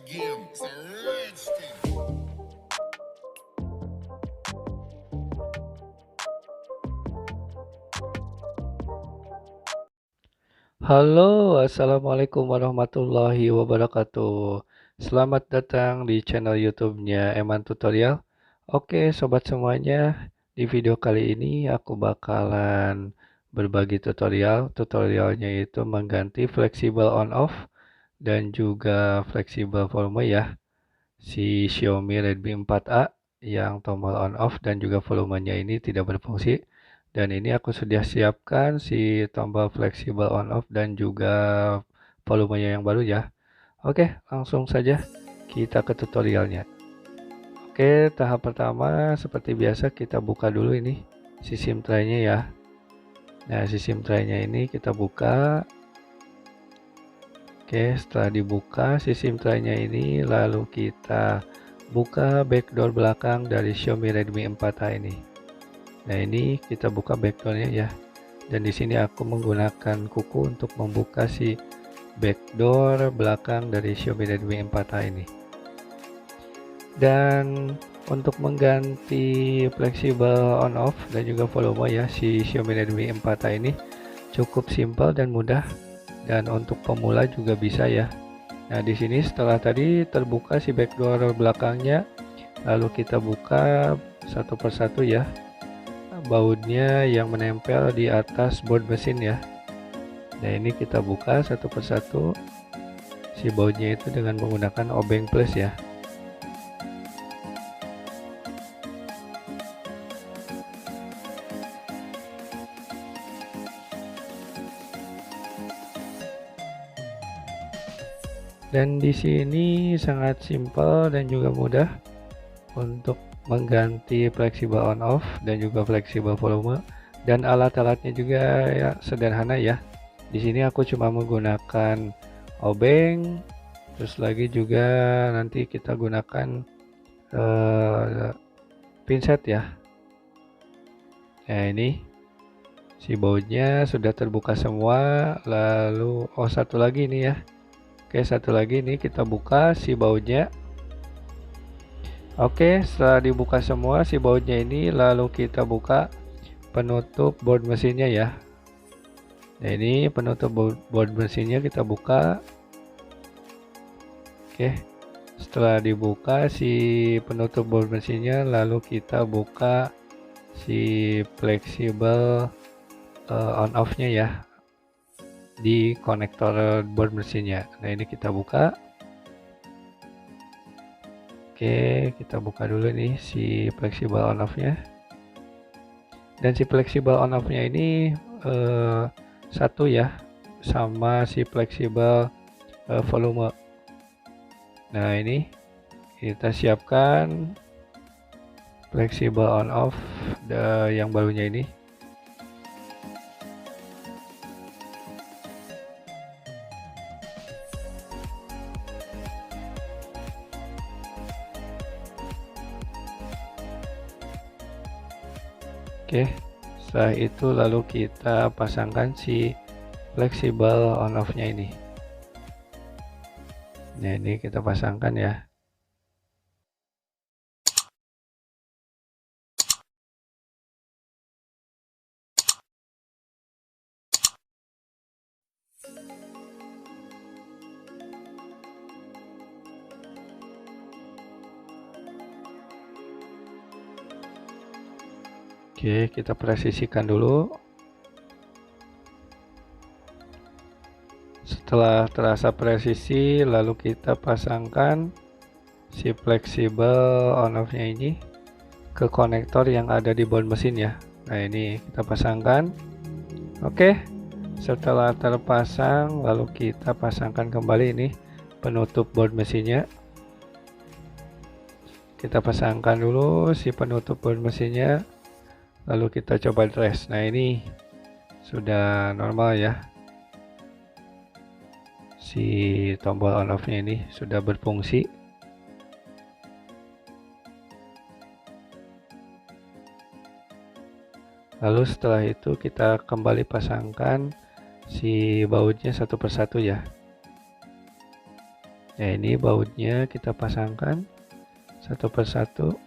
game. It's a rich thing. Halo, assalamualaikum warahmatullahi wabarakatuh. Selamat datang di channel YouTube-nya Eman Tutorial. Oke, sobat semuanya, di video kali ini aku bakalan berbagi tutorial. Tutorialnya itu mengganti fleksibel on-off dan juga fleksibel volume ya. Si Xiaomi Redmi 4A yang tombol on-off dan juga volumenya ini tidak berfungsi. Dan ini aku sudah siapkan si tombol fleksibel on off dan juga volumenya yang baru ya. Oke, langsung saja kita ke tutorialnya. Oke, tahap pertama seperti biasa kita buka dulu ini si SIM tray-nya ya. Nah, si SIM tray-nya ini kita buka. Oke, setelah dibuka si SIM tray-nya ini lalu kita buka backdoor belakang dari Xiaomi Redmi 4A ini. Nah, ini kita buka backdoornya ya. Dan di sini aku menggunakan kuku untuk membuka si backdoor belakang dari Xiaomi Redmi 4A ini. Dan untuk mengganti fleksibel on off dan juga volume ya si Xiaomi Redmi 4A ini cukup simpel dan mudah, dan untuk pemula juga bisa ya. Nah, di sini setelah tadi terbuka si backdoor belakangnya, lalu kita buka satu persatu ya bautnya yang menempel di atas board mesin ya. Nah, ini kita buka satu persatu si bautnya itu dengan menggunakan obeng plus ya. Dan di sini sangat simpel dan juga mudah untuk mengganti fleksibel on off dan juga fleksibel volume, dan alat-alatnya juga ya sederhana ya. Di sini aku cuma menggunakan obeng, terus lagi juga nanti kita gunakan pinset ya. Nah, ini si bautnya sudah terbuka semua. Lalu satu lagi nih ya. Oke, satu lagi nih kita buka si bautnya. Oke, setelah dibuka semua si bautnya ini, lalu kita buka penutup board mesinnya ya. Nah, ini penutup board mesinnya kita buka. Oke, setelah dibuka si penutup board mesinnya, lalu kita buka si fleksibel on off-nya ya di konektor board mesinnya. Nah, ini kita buka. Oke, kita buka dulu nih si fleksibel on off-nya. Dan si fleksibel on off-nya ini satu ya sama si fleksibel volume. Nah, ini kita siapkan fleksibel on off yang barunya ini. Oke, setelah itu lalu kita pasangkan si fleksibel on off-nya ini. Nah, ini kita pasangkan ya. Oke, kita presisikan dulu. Setelah terasa presisi, lalu kita pasangkan si fleksibel on off-nya ini ke konektor yang ada di board mesin ya. Nah, ini kita pasangkan. Oke, setelah terpasang, lalu kita pasangkan kembali ini penutup board mesinnya. Kita pasangkan dulu si penutup board mesinnya, lalu kita coba trace. Nah, ini sudah normal ya, si tombol on off nya ini sudah berfungsi. Lalu setelah itu kita kembali pasangkan si bautnya satu persatu ya. Nah, ini bautnya kita pasangkan satu persatu.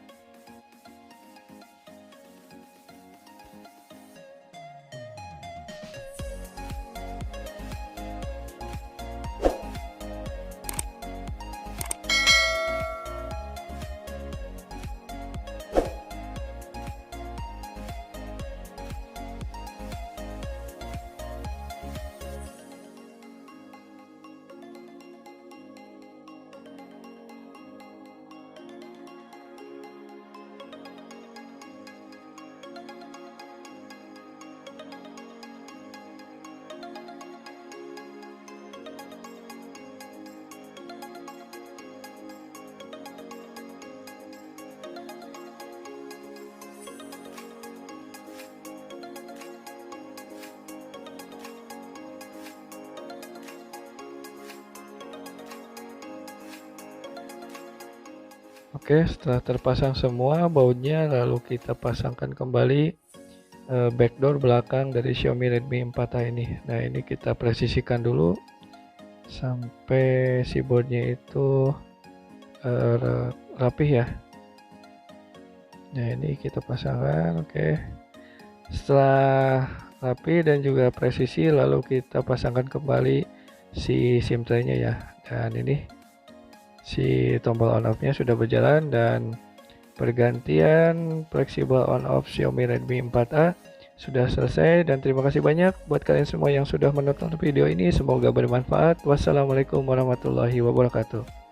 Oke, setelah terpasang semua bautnya, lalu kita pasangkan kembali backdoor belakang dari Xiaomi Redmi 4A ini. Nah, ini kita presisikan dulu sampai si boardnya itu rapih ya. Nah, ini kita pasangkan. Oke, setelah rapi dan juga presisi, lalu kita pasangkan kembali si SIM tray-nya ya. Dan ini si tombol on off nya sudah berjalan dan pergantian fleksibel on off Xiaomi Redmi 4A sudah selesai. Dan terima kasih banyak buat kalian semua yang sudah menonton video ini, semoga bermanfaat. Wassalamualaikum warahmatullahi wabarakatuh.